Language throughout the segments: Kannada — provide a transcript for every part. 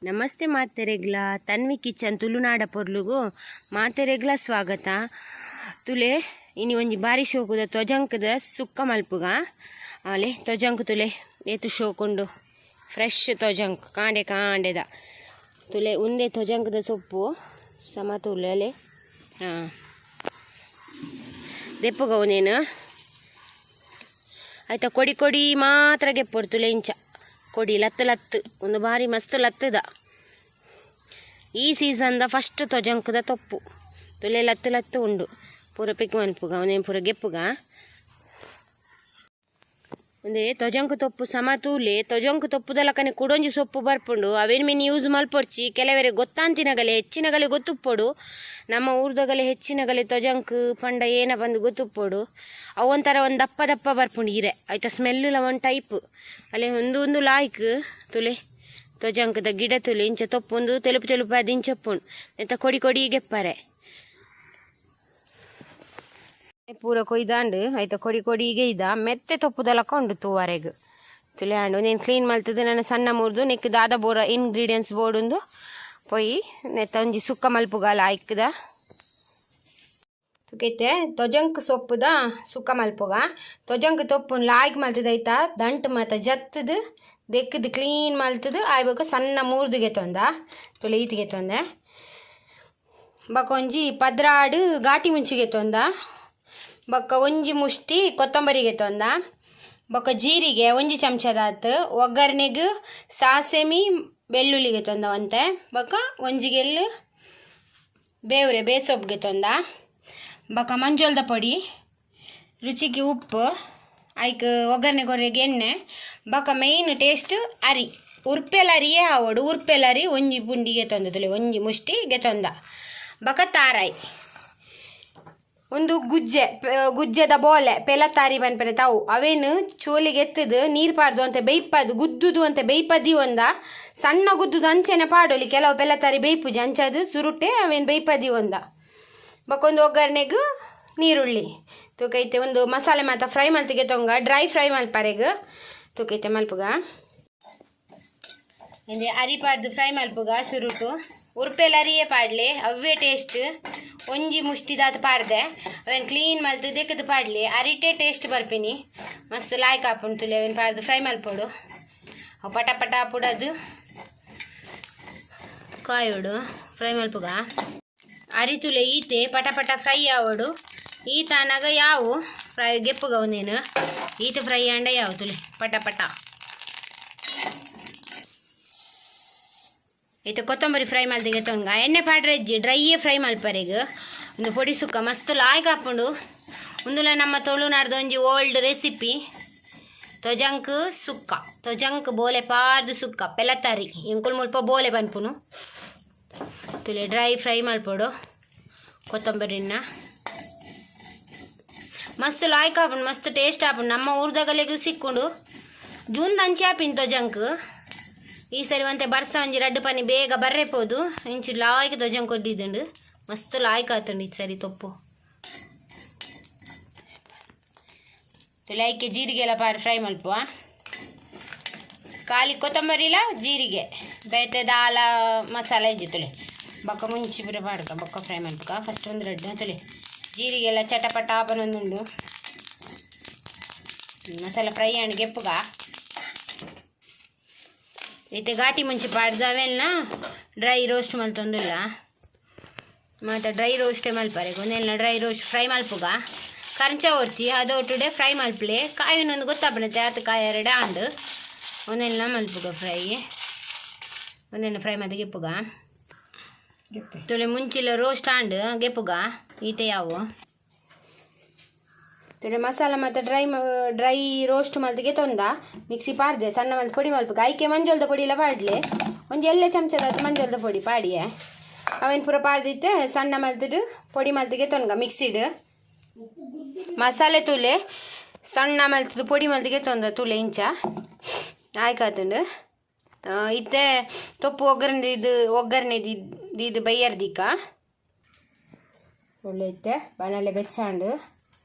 ನಮಸ್ತೆ ಮಾತೆರೆಗ್ಲ ತನ್ವಿ ಕಿಚನ್ ತುಳುನಾಡ ಪೊರ್ಲುಗು ಮಾತೆರೆಗ್ಲ ಸ್ವಾಗತ. ತುಲೆ ಇನಿ ಒಂಜಿ ಬಾರಿ ಶೋಕುದ ತೊಜಂಕದ ಸುಕ್ಕ ಮಲ್ಪುಗ ಆಲೆ ತೊಜಂಕ್ ತುಲೆ ಏತು ಶೋಕುಂಡು ಫ್ರೆಶ್ ತೊಜಂಕ್ ಕಾಂಡೆ ಕಾಂಡೆದ ತುಲೆ ಉಂದೆ ತೊಜಂಕದ ಸೊಪ್ಪು ಸಮ ತುಲೆ ಅಲೆ ದೆಪ್ಪುಗ ಅವನೇನು ಆಯ್ತಾ ಕೊಡಿ ಕೊಡಿ ಮಾತ್ರ ಗೆಪ್ಪೊಡು ತುಲೆ ಇಂಚ ಕೊಡಿ ಲತ್ತು ಲತ್ತು ಒಂದು ಬಾರಿ ಮಸ್ತ್ ಲತ್ತದ ಈ ಸೀಸನ್ದ ಫಸ್ಟ್ ತೊಜಂಕದ ತೊಪ್ಪು ತುಲೆ ಲತ್ತು ಲತ್ತು ಉಂಡು ಪೂರ ಪಿಕ್ ಮನ್ಪುಗ ಅವನೇನು ಪೂರ ಗೆಪ್ಪುಗ ಒಂದೇ ತೊಜಂಕು ತೊಪ್ಪು ಸಮ ತೂಲೆ ತೊಜಂಕು ತೊಪ್ಪುದಲಕನೆ ಕುಡೊಂಜಿ ಸೊಪ್ಪು ಬರ್ಪುಂಡು ಅವೇನು ಮೀನು ಯೂಸ್ ಮಲ್ಪೊಡ್ಚಿ ಕೆಲವರೆ ಗೊತ್ತಾಂತಿನಗಲೆ ಹೆಚ್ಚಿನಗಲೆ ಗೊತ್ತುಪ್ಪೋಡು ನಮ್ಮ ಊರ್ದಗಲೆ ಹೆಚ್ಚಿನಗಲೆ ತೊಜಂಕು ಪಂಡ ಏನ ಬಂದು ಗೊತ್ತುಪ್ಪೋಡು ಅವೊಂಥರ ಒಂದು ದಪ್ಪ ದಪ್ಪ ಬರ್ಪುಂಡು ಇರೆ ಆಯ್ತಾ ಸ್ಮೆಲ್ಲುಲ ಒಂದು ಟೈಪ್ ಅಲ್ಲೇ ಒಂದು ಲಾಯ್ಕ್ ತುಲೆ ತೊಜಂಕದ ಗಿಡ ತುಲೆ ಇಂಚ ತೊಪ್ಪೊಂದು ತೆಲುಪು ತೆಲುಪು ಅದು ಇಂಚಪ್ಪುಂಡು ಎಂತ ಕೊಡಿ ಕೊಡಿ ಗೆಪ್ಪರೆ ಪೂರ ಕೊಯ್ದಾಂಡು ಆಯ್ತಾ ಕೊಡಿ ಕೊಡಿಗೆ ಇದ್ದ ಮೆತ್ತೆ ತೊಪ್ಪುದಲಕ ಉಂಡು ತೂವರೆಗೆ ತುಲೆ ಆಂಡು ನೀನು ಕ್ಲೀನ್ ಮಲ್ತದ್ದು ನನ್ನ ಸಣ್ಣ ಮುರಿದು ನೆಕ್ ದಾದ ಬೋರ ಇಂಗ್ರೀಡಿಯೆಂಟ್ಸ್ ಬೋರ್ಡುಂದು ಪೊಯ್ ನೆತ್ತ ಒಂಜಿ ಸುಕ್ಕ ಮಲ್ಪುಗಾಲ ಆಯ್ಕದ ಸುಕೈತೆ ತೊಜಂಕ್ ಸೊಪ್ಪುದ ಸುಕ್ಕ ಮಲ್ಪುಗ ತೊಜಂಕ್ ತೊಪ್ಪುನ ಲಾಯ್ಕ್ ಮಲ್ತದೈತ ದಂಟು ಮತ್ತು ಜತ್ತದು ದೆಕ್ಕದು ಕ್ಲೀನ್ ಮಲ್ತದು ಆಯ್ಬೇಕು ಸಣ್ಣ ಮೂರ್ದುಗೆ ತೊಂದ ತುಲೆ ಈತಿಗೆ ತೊಂದೆ ಬಕ್ಕ ಒಂಜಿ ಪದ್ರಾಡು ಘಾಟಿ ಮುಂಚಿಗೆ ತೊಂದ ಬಕ್ಕ ಒಂಜಿ ಮುಷ್ಟಿ ಕೊತ್ತಂಬರಿಗೆ ತೊಂದ ಬೊಕ್ಕ ಜೀರಿಗೆ ಒಂಜಿ ಚಮಚದಾತು ಒಗ್ಗರಣೆಗೆ ಸಾಸೆಮಿ ಬೆಳ್ಳುಳ್ಳಿಗೆ ತೊಂದವಂತೆ ಬೊಕ್ಕ ಒಂಜಿಗೆಲ್ಲು ಬೇವ್ರೆ ಬೇಸೊಪ್ಪಿಗೆ ತೊಂದ ಬೊಕ್ಕ ಮಂಜೋಳದ ಪೊಡಿ ರುಚಿಗೆ ಉಪ್ಪು ಐಕ್ ಒಗ್ಗರಣೆ ಕೊರ್ರೆಗೆ ಎಣ್ಣೆ ಬೊಕ್ಕ ಮೇಯ್ನ್ ಟೇಸ್ಟ್ ಅರಿ ಉರ್ಪೆಲ ಅರಿಯೇ ಆವಡು ಉರ್ಪೆಲ ಅರಿ ಒಂಜಿ ಪುಂಡಿಗೆ ತೊಂದತುಲೆ ಒಂಜಿ ಮುಷ್ಟಿಗೆ ತೊಂದ ಬೊಕ್ಕ ತಾರಾಯಿ ಒಂದು ಗುಜ್ಜೆದ ಬೋಲೆ ಪೆಲತ್ತಾರಿ ಬನ್ಪರೆ ತಾವು ಅವೇನು ಚೋಲಿಗೆ ಎತ್ತದು ನೀರು ಪಾಡ್ದು ಅಂತ ಬೇಯ್ಪದು ಗುದ್ದುದು ಅಂತ ಬೇಯ್ಪದಿ ಒಂದ ಸಣ್ಣ ಗುದ್ದುದು ಅಂಚೆನೆ ಪಾಡೋಲಿ ಕೆಲವು ಪೆಲತ್ತಾರಿ ಬೇಯ್ಪುಜಿ ಅಂಚದು ಸುರುಟೆ ಅವೇನು ಬೇಯ್ಪದಿ ಒಂದ ಬಕ್ಕೊಂದು ಒಗ್ಗರಣೆಗೂ ನೀರುಳ್ಳಿ ತೂಕೈತೆ ಒಂದು ಮಸಾಲೆ ಮಾತ್ರ ಫ್ರೈ ಮಲ್ತಿಗೆ ತೊಂಗ ಡ್ರೈ ಫ್ರೈ ಮಲ್ಪರೆಗೆ ತೂಕೈತೆ ಮಲ್ಪುಗ ಅಂದರೆ ಅರಿ ಪಾಡ್ದು ಫ್ರೈ ಮಲ್ಪುಗ ಸುರುಟು ಉರ್ಪೆಲ್ಲ ಅರಿಯೇ ಪಾಡ್ಲೆ ಅವೇ ಟೇಸ್ಟ್ ಒಂಜಿ ಮುಷ್ಟಿದಾತ ಪಾಡ್ದೆ ಅವೇನು ಕ್ಲೀನ್ ಮಲ್ತು ದೆಕ್ಕದು ಪಾಡ್ಲಿ ಅರಿಟೆ ಟೇಸ್ಟ್ ಬರ್ಪಿನಿ ಮಸ್ತ್ ಲಾಯ್ಕ್ ಹಾಪುಂಡು ತುಲೆ ಅವೇನು ಪಾಡ್ದು ಫ್ರೈ ಮಲ್ಪೋಡು ಅವು ಪಟ ಪಟ ಪುಡದು ಕಾಯೋಡು ಫ್ರೈ ಮಲ್ಪುಗ ಅರಿತುಲೆ ಈತೆ ಪಟ ಪಟ ಫ್ರೈ ಆವೋಡು ಈತ ಅನ್ನಾಗ ಯಾವು ಫ್ರೈ ಗೆಪ್ಪುಗ ಒಂದೇನು ಈತ ಫ್ರೈ ಅಂಡ ಯಾವ ತುಲೆ ಪಟ ಪಟ ಈತ ಕೊತ್ತಂಬರಿ ಫ್ರೈ ಮಲ್ತಿಗೆ ತೊಂಗ ಎಣ್ಣೆ ಪಾಡ್ರಜ್ಜಿ ಡ್ರೈಯೇ ಫ್ರೈ ಮಲ್ಪರೆಗೆ ಒಂದು ಪೊಡಿ ಸುಕ್ಕ ಮಸ್ತ್ ಲಾಯ್ಕ್ ಹಾಕೊಂಡು ಒಂದುಲ ನಮ್ಮ ತುಳುನಾಡ್ದು ಒಂಜಿ ಓಲ್ಡ್ ರೆಸಿಪಿ ತೊಜಂಕ್ ಸುಕ್ಕ ತೊಜಂಕ್ ಬೋಲೆ ಪಾರ್ದು ಸುಕ್ಕ ಪೆಲತ್ತಾರಿ ಇಂಕುಲ್ ಮುಲ್ಪ ಬೋಲೆ ಬನ್ಪುನು ತುಲೆ ಡ್ರೈ ಫ್ರೈ ಮಲ್ಪೋಡು ಕೊತ್ತಂಬರಿನ ಮಸ್ತ್ ಲಾಯ್ಕ್ ಹಾಪುಂಡು ಮಸ್ತ್ ಟೇಸ್ಟ್ ಹಾಪುಂಡು ನಮ್ಮ ಊರ್ದಾಗಲೆಗೂ ಸಿಕ್ಕೊಂಡು ಜೂನ್ ಅಂಚೆ ಹಾಪಿನ ತೊಜಂಕ್ ಈ ಸರಿ ಒಂತೆ ಬರ್ಸ ಒಂಜಿ ರಡ್ಡು ಪನಿ ಬೇಗ ಬರ್ರೆಪೋದು ಇಂಚು ಲಾಯ್ಕ್ ತೊಜಂಕ್ ಕೊಡ್ಡಿದ್ದುಂಡು ಮಸ್ತ್ ಲಾಯ್ಕ್ ಆತುಂಡು ಈ ಸರಿ ತೊಪ್ಪು ತುಲೈಕೆ ಜೀರಿಗೆ ಎಲ್ಲ ಪಾಡು ಫ್ರೈ ಮಲ್ಪುವ ಖಾಲಿ ಕೊತ್ತಂಬರಿಲ ಜೀರಿಗೆ ಬೇತೆ ದಾಲ ಮಸಾಲೆ ಇಜ್ಜಿ ತುಲೆ ಬೊಕ್ಕ ಮುಂಚಿ ಪುರ ಪಾಡ್ಕ ಬೊಕ್ಕ ಫ್ರೈ ಮಲ್ಪುಕ ಫಸ್ಟ್ ಒಂದು ರಡ್ಡು ತುಲೆ ಜೀರಿಗೆ ಎಲ್ಲ ಚಟಪಟ ಆಪನೊಂದುಂಡು ಮಸಾಲೆ ಫ್ರೈ ಆಂಡ್ ಗೆಪ್ಪುಗ ಐತೆ ಘಾಟಿ ಮುಂಚೆ ಪಾಡ್ದು ಅವೆಲ್ಲ ಡ್ರೈ ರೋಸ್ಟ್ ಮಲ್ತೊಂದುಲ್ಲ ಮತ್ತು ಡ್ರೈ ರೋಸ್ಟೇ ಮಲ್ಪರೆ ಒಂದೆಲ್ಲ ಡ್ರೈ ರೋಸ್ಟ್ ಫ್ರೈ ಮಲ್ಪುಗ ಕರ್ಚ ಒರ್ಚಿ ಅದೊಟ್ಟುಡೆ ಫ್ರೈ ಮಲ್ಪಲೆ ಕಾಯಿನೊಂದು ಗೊತ್ತಾಪನತ್ತೆ ಆತು ಕಾಯಿ ಎರಡು ಆಂಡು ಒಂದೆಲ್ಲ ಮಲ್ಪುಗ ಫ್ರೈ ಒಂದೆಲ್ಲ ಫ್ರೈ ಮತ್ತು ಗೆಪ್ಪುಗ ತುಲೆ ಮುಂಚಿಲ್ಲ ರೋಸ್ಟ್ ಆಂಡು ಗೆಪ್ಪುಗ ಈತೆ ಯಾವು ತುಲೆ ಮಸಾಲ ಮತ್ತು ಡ್ರೈ ರೋಸ್ಟ್ ಮಲ್ತಿಗೆ ತೊಂದ ಮಿಕ್ಸಿ ಪಾಡ್ದೆ ಸಣ್ಣ ಮಲ್ತು ಪೊಡಿ ಮಲ್ಪುಗ ಐಕೆ ಮಂಜೋಳದ ಪೊಡಿ ಎಲ್ಲ ಪಾಡ್ಲೆ ಒಂದು ಎಲ್ಲೆ ಚಮಚದ ಮಂಜೋಳದ ಪೊಡಿ ಪಾಡಿಯೇ ಅವೇನು ಪೂರ ಪಾಡ್ದಿತ್ತೆ ಸಣ್ಣ ಮಲ್ತಿಡು ಪೊಡಿ ಮಲ್ತಿಗೆ ತೊನ್ಗ ಮಿಕ್ಸಿಡ್ ಮಸಾಲೆ ತುಲೆ ಸಣ್ಣ ಮಲ್ತದು ಪೊಡಿ ಮಲ್ತಿಗೆ ತೊಂದ ತುಲೆ ಇಂಚ ಆಯ್ಕಾತುಂಡು ಇತ್ತೆ ತೊಪ್ಪು ಒಗ್ಗರಣೆದು ಬೈಯರ್ದಿಕ್ಕ ಒಳ್ಳೆ ಇತ್ತೆ ಬನಲೆ ಬೆಚ್ಚಾಂಡು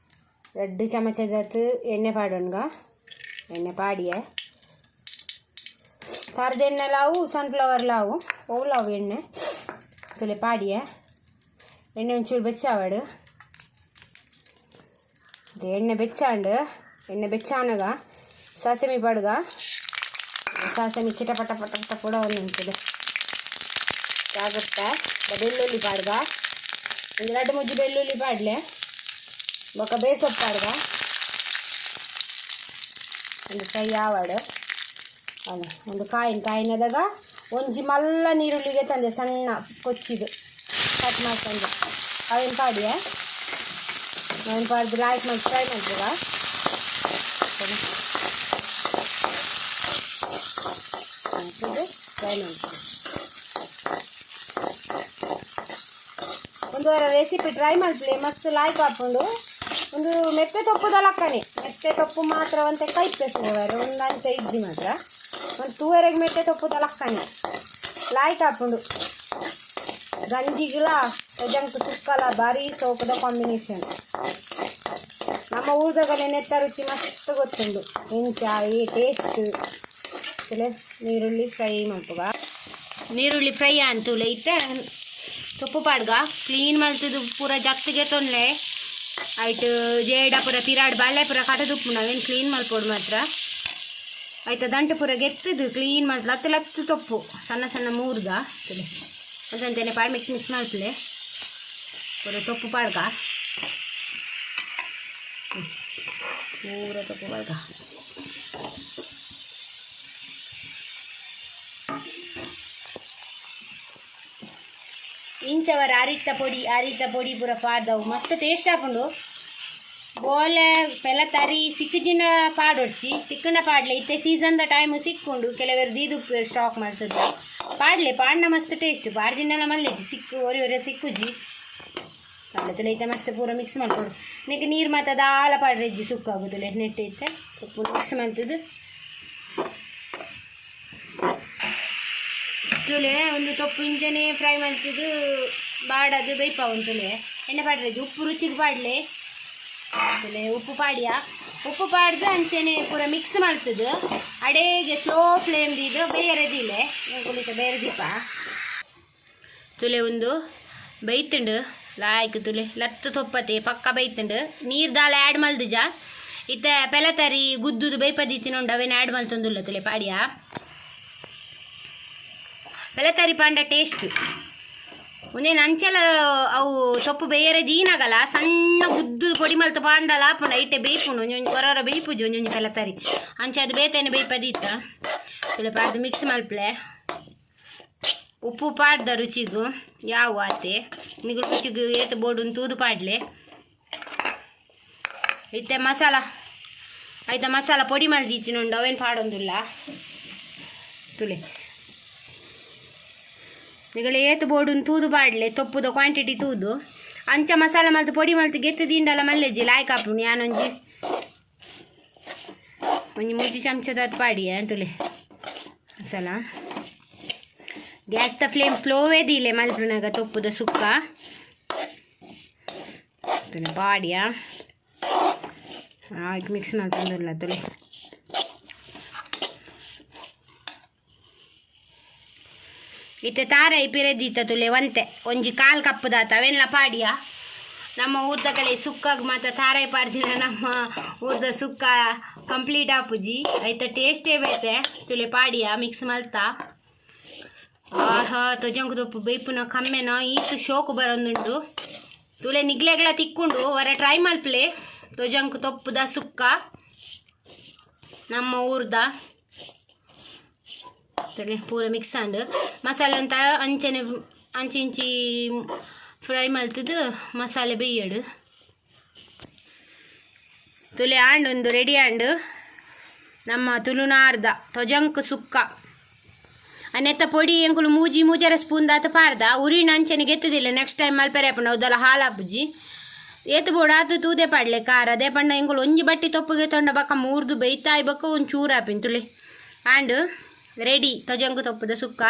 2 ಚಮಚದತ್ತು ಎಣ್ಣೆ ಪಾಡೋನ್ಗ ಎಣ್ಣೆ ಪಾಡಿಯೇ ತಾರದ ಎಣ್ಣೆ ಲಾವು ಸನ್ಫ್ಲವರ್ ಲಾವು ಓಲಾವು ಎಣ್ಣೆ ತುಲೆ ಪಾಡಿಯ ಎಣ್ಣೆ ಒಂಚೂರು ಬೆಚ್ಚಾವಾಡು ಎಣ್ಣೆ ಬೆಚ್ಚಾಂಡು ಎಣ್ಣೆ ಬೆಚ್ಚಾನಗ ಸಾಸಮಿ ಪಾಡುಗ ಸಾಸಮಿ ಚಿಟಪಟ ಪಟ ಪಟ ಕೂಡ ಒಂದು ಉಂಟು ಆಗುತ್ತೆ ಬೆಳ್ಳುಳ್ಳಿ ಪಾಡ್ಗ ಒಂದು 2 ಬೆಳ್ಳುಳ್ಳಿ ಪಾಡ್ಲೆ ಬೊಕ್ಕ ಬೇಸೊಪ್ಪು ಪಾಡ್ಗ ಒಂದು ಫ್ರೈ ಆವಾಡು ಅಲ್ಲ ಒಂದು ಕಾಯಿನದಾಗ ಒಂಜಿ ಮಲ್ಲ ನೀರುಳ್ಳಿಗೆ ತಂದೆ ಸಣ್ಣ ಕೊಚ್ಚಿದು ಕಟ್ ಮಾಡ್ಕೊಂಡು ಅವೇನು ಪಾಡಿಯ ನಾನು ಪಾಡ್ದು ಲಾಯ್ಕ್ ಮಾಡಿ ಫ್ರೈ ಮಾಡ್ತೀಗ ಫ್ರೈ ಮಾಡ್ತೀವಿ ಒಂದು ರೆಸಿಪಿ ಟ್ರೈ ಮಾಡ್ತೀವಿ ಮಸ್ತ್ ಲಾಯ್ಕ್ ಹಾಕ್ಕೊಂಡು ಒಂದು ಮೆತ್ತೆ ತೊಪ್ಪುದಲ್ಲ ಅಕ್ಕನೆ ಮೆತ್ತೆ ತೊಪ್ಪು ಮಾತ್ರ ಒಂದು ಕೈ ಪೆಸುವರೆ ಒಂದು ಅಂಚೆ ಇಜ್ಜಿ ಮಾತ್ರ ಒಂದು 2 ಮೆತ್ತೆ ತೊಪ್ಪುದಲ್ಲ ಅಕ್ಕನೆ ಲಾಯ್ಕ್ ಹಾಕ್ಕೊಂಡು ಗಂಜಿಗಿಲ ಜಂಕ್ ತುಕ್ಕಲ ಭಾರಿ ಸೋಪದ ಕಾಂಬಿನೇಷನ್ ನಮ್ಮ ಊರದಾಗಲೇ ನೆತ್ತ ರುಚಿ ಮಸ್ತ್ ಗೊತ್ತುಂಡು ಇಂಚ ಈ ಟೇಸ್ಟ್ ನೀರುಳ್ಳಿ ಫ್ರೈ ಮಾಡ್ತುಗ ನೀರುಳ್ಳಿ ಫ್ರೈ ಅಂತು ಲೈತೆ ತೊಪ್ಪು ಪಾಡ್ಗ ಕ್ಲೀನ್ ಮಾಡ್ತದು ಪೂರ ಜತ್ತಿಗೆ ತೊಂದ್ರೆ ಆಯ್ತು ಜೇಡ ಪೂರ ಪಿರಾಡ್ ಬಾಲ್ಯ ಪೂರ ಕಟದುಪ್ಪು ನಾವೇನು ಕ್ಲೀನ್ ಮಲ್ಪೋಡು ಮಾತ್ರ ಆಯ್ತು ದಂಟು ಪೂರ ಗೆತ್ತದು ಕ್ಲೀನ್ ಮಾಡ್ತು ಲತ್ತು ತೊಪ್ಪು ಸಣ್ಣ ಸಣ್ಣ ಮೂರ್ದ ಅದಂತೇನೆ ಪಾಡು ಮಿಕ್ಸ್ ಮಾಡ್ತಲೆ ಪೂರ ತೊಪ್ಪು ಪಾಡ್ಗ ಪೂರ ತೊಪ್ಪು ಪಾಡ್ಗ ಇಂಚವರ ಅರಿತ ಪೊಡಿ ಪೂರ ಪಾಡ್ದವು ಮಸ್ತ್ ಟೇಸ್ಟ್ ಹಾಕೊಂಡು ಬೋಲೆ ಪೆಲ ತರಿ ಸಿಕ್ಕಿಜಿನ ಪಾಡೊಡ್ಚಿ ಸಿಕ್ಕನ ಪಾಡ್ಲೆ ಇತ್ತೆ ಸೀಸನ್ದ ಟೈಮು ಸಿಕ್ಕೊಂಡು ಕೆಲವರು ದೀದು ಸ್ಟಾಕ್ ಮಾಡ್ತಿದ್ರು ಪಾಡ್ನ ಮಸ್ತ್ ಟೇಸ್ಟ್ ಪಾಡ್ಜಿನೆಲ್ಲ ಮಲ್ಲೆಜಿ ಸಿಕ್ಕು ಒರೆ ಸಿಕ್ಕುಜಿ ಪಾಡ್ಲತ್ತಲ್ಲ ಐತೆ ಮಸ್ತ್ ಪೂರ ಮಿಕ್ಸ್ ಮಾಡ್ಕೊಡು ನಿಕ್ಕೆ ನೀರು ಮತ್ತು ದಾಲ ಪಾಡ್ರೆಜ್ಜಿ ಸುಕ್ಕಾಗುತ್ತಲ್ಲ ನೆಟ್ಟೈತೆ ಉಪ್ಪು ಮಿಕ್ಸ್ ಮಾಡ್ತದ್ದು ತುಲೆ ಒಂದು ತೊಪ್ಪು ಇಂಚನೆ ಫ್ರೈ ಮಾಡ್ತಿದ್ದು ಬಾಡದು ಬೈಪ ಒಂದು ತುಲೆ ಎಣ್ಣೆ ಪಾಡ್ರೆಜ್ಜಿ ಉಪ್ಪು ರುಚಿಗೆ ಪಾಡ್ಲೆ ತುಲೆ ಉಪ್ಪು ಪಾಡ್ಯ ಉಪ್ಪು ಪಾಡ್ದು ಅಂಚೆನೆ ಪೂರ ಮಿಕ್ಸ್ ಮಾಡ್ತದ್ದು ಅಡೆಗೆ ಸ್ಲೋ ಫ್ಲೇಮ್ ದಿದ್ದು ಬೇರೆದಿಲ್ಲ ಕುಳಿತ ಬೇರೆ ದೀಪ ತುಲೆ ಒಂದು ಬೈತುಂಡು ಲಾಯ್ಕ್ ತುಲೆ ಲತ್ತು ತೊಪ್ಪತ್ತೆ ಪಕ್ಕ ಬೈತುಂಡು ನೀರು ದಾಲ ಆ್ಯಡ್ ಮಲ್ದಿಜ ಇತ್ತ ಪೆಲತರಿ ಗುದ್ದುದು ಬೈಪದಿತ್ತಿನೊಂಡು ಅವೇನು ಆ್ಯಡ್ ಮಲ್ತೊಂದುಲ್ಲ ತುಲೆ ಪಾಡ್ಯ ಪೆಲತರಿ ಪಾಂಡ ಟೇಸ್ಟ್ ಒಂದೇನು ಅಂಚೆಲ್ಲ ಅವು ಸೊಪ್ಪು ಬೇರೆ ದೀನಾಗಲ್ಲ ಸಣ್ಣ ಗುದ್ದು ಪೊಡಿ ಮಲ್ತು ಪಾಂಡಲ್ಲ ಆಪುಂಡ ಐಟೆ ಬೇಯ್ಪುಂಡು ಒಂಜೊಂಜಿ ಹೊರ ಬೇಯ್ಪುಜಿ ಒಂಜೊಂಜಿ ಪೆಲತರಿ ಅಂಚೆ ಅದು ಬೇತೇನೆ ಬೇಯ್ಪದಿತ್ತ ತುಳೆ ಪಾಡ್ದು ಮಿಕ್ಸ್ ಮಲ್ಪಲೆ ಉಪ್ಪು ಪಾಡ್ದ ರುಚಿಗೂ ಯಾವ ಆತೆ ನಿಗು ರುಚಿಗೂ ಏತು ಬೋಡು ತೂದು ಪಾಡ್ಲೆ ಇತ್ತೆ ಮಸಾಲ ಆಯ್ತಾ ಮಸಾಲ ಪೊಡಿ ಮಲ್ದಿತ್ತಿನುಂಡು ಅವೇನು ಪಾಡೊಂದಿಲ್ಲ ತುಲೆ ನಿಗಲೆ ಏತು ಬೋಡು ತೂದು ಪಾಡ್ಲೆ ತೊಪ್ಪುದ ಕ್ವಾಂಟಿಟಿ ತೂದು ಅಂಚ ಮಸಾಲ ಮಲ್ತು ಪೊಡಿ ಮಲ್ತು ಗೆತ್ತು ದಿಂಡಲ್ಲ ಮಲ್ಲೆಜ್ಜಿ ಲಾಯ್ಕ್ ಹಾಪುಣಿ ಯಾನೊಂಜಿ ಒಂಜಿ 3 ಚಮಚದ ಪಾಡಿ ತುಲೆ ಮಸಾಲ ಗ್ಯಾಸ್ದ ಫ್ಲೇಮ್ ಸ್ಲೋವೇ ದೀಲೆ ಮಲ್ಪುನಾಗ ತೊಪ್ಪುದ ಸುಕ್ಕ ತುಲೆ ಪಾಡಿಯ ಹಾಕಿ ಮಿಕ್ಸ್ ಮಾಡ್ಕೊಂಡಲ್ಲ ತುಲೆ ಇತ್ತೆ ತಾರ ಪಿರೆದಿತ್ತ ತುಲೆ ಒಂತೆ ಒಂಜಿ ಕಾಲು ಕಪ್ಪದಾತ ಅವೆಲ್ಲ ಪಾಡಿಯ ನಮ್ಮ ಊರ್ದಗಲೆ ಸುಕ್ಕಾಗ ಮಾತ್ರ ತಾರಾಯಿ ಪಾಡ್ಜಿನ ನಮ್ಮ ಊರ್ದ ಸುಕ್ಕ ಕಂಪ್ಲೀಟ್ ಆಪುಜಿ ಆಯ್ತಾ ಟೇಸ್ಟೇ ಬೇತೆ ತುಲೆ ಪಾಡಿಯ ಮಿಕ್ಸ್ ಮಲ್ತಾ ಆಹಾ ತೊಜಂಕು ತೊಪ್ಪು ಬೈಪುನ ಕಮ್ಮೆನ ಈತು ಶೋಕು ಬರೋದುಂಟು ತುಲೆ ನಿಗ್ಲೆಗ್ಲ ತಿಕ್ಕೊಂಡು ಹೊರ ಟ್ರೈ ಮಲ್ಪಲೆ ತೊಜಂಕು ತೊಪ್ಪುದ ಸುಕ್ಕ ನಮ್ಮ ಊರ್ದ ತುಲೆ ಪೂರ ಮಿಕ್ಸ್ ಆಂಡು ಮಸಾಲೆ ಅಂತ ಅಂಚನೆ ಅಂಚಿ ಫ್ರೈ ಮಲ್ತದ್ದು ಮಸಾಲೆ ಬೇಯಡು ತುಲೆ ಆಂಡು ಒಂದು ರೆಡಿ ಆಂಡು ನಮ್ಮ ತುಳುನಾರ್ದ ತೊಜಂಕ್ ಸುಕ್ಕ ಅನ್ನೆತ್ತ ಪೊಡಿ ಎಂಕುಲು ಮೂಜರ ಸ್ಪೂನ್ ದಾತ ಪಾಡ್ದ ಉರಿನ ಅಂಚನೆಗೆ ಎತ್ತದಿಲ್ಲ ನೆಕ್ಸ್ಟ್ ಟೈಮ್ ಮಲ್ಪೆರೆ ಹಾಪುಂಡು ಅವದಲ್ಲ ಹಾಲು ಹಾಪುಜಿ ಏತು ಬೋಡು ಆತು ತೂದೆ ಪಾಡ್ಲೆ ಖಾರ ಅದೇ ಪಂಡ ಎಂಕುಲು ಒಂಜಿ ಬಟ್ಟಿ ತೊಪ್ಪುಗೆ ತೊಂಡ ಬಕ್ಕ ಮೂರ್ದು ಬೈತಾ ಇಬ್ಬಕ್ಕ ಒಂದು ಚೂರು ಹಾಪಿನ ತುಲೆ ಆಂಡ್ ರೆಡಿ ತೊಜಂಕು ತೊಪ್ಪುದ ಸುಕ್ಕ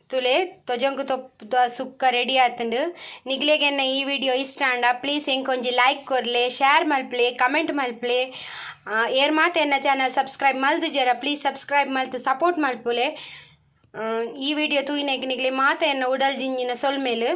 ತುಲೆ ತೊಜಂಕು ತೊಪ್ಪುದ ಸುಕ್ಕ ರೆಡಿ ಆತಂಡು ನಿಗ್ಲೆಗೆನ್ನ ಈ ವಿಡಿಯೋ ಇಷ್ಟ ಅಂಡ ಪ್ಲೀಸ್ ಎಂಕೊಂಜಿ ಲೈಕ್ ಕೊರ್ಲೆ ಶೇರ್ ಮಲ್ಪ್ಲೆ ಕಮೆಂಟ್ ಮಲ್ಪ್ಲೆ ಏರ್ ಮಾತ ಎನ್ನ ಚಾನಲ್ ಸಬ್ಸ್ಕ್ರೈಬ್ ಮಲ್ದು ಜರ ಪ್ಲೀಸ್ ಸಬ್ಸ್ಕ್ರೈಬ್ ಮಲ್ತು ಸಪೋರ್ಟ್ ಮಲ್ಪುಲೆ ಈ ವಿಡಿಯೋ ತೂಯಿನೆಗ್ ನಿಗ್ಲೆ ಮಾತ ಎನ್ನ ಉಡಲ್ ಜಿಂಜಿನ ಸೊಲ್ಮೇಲು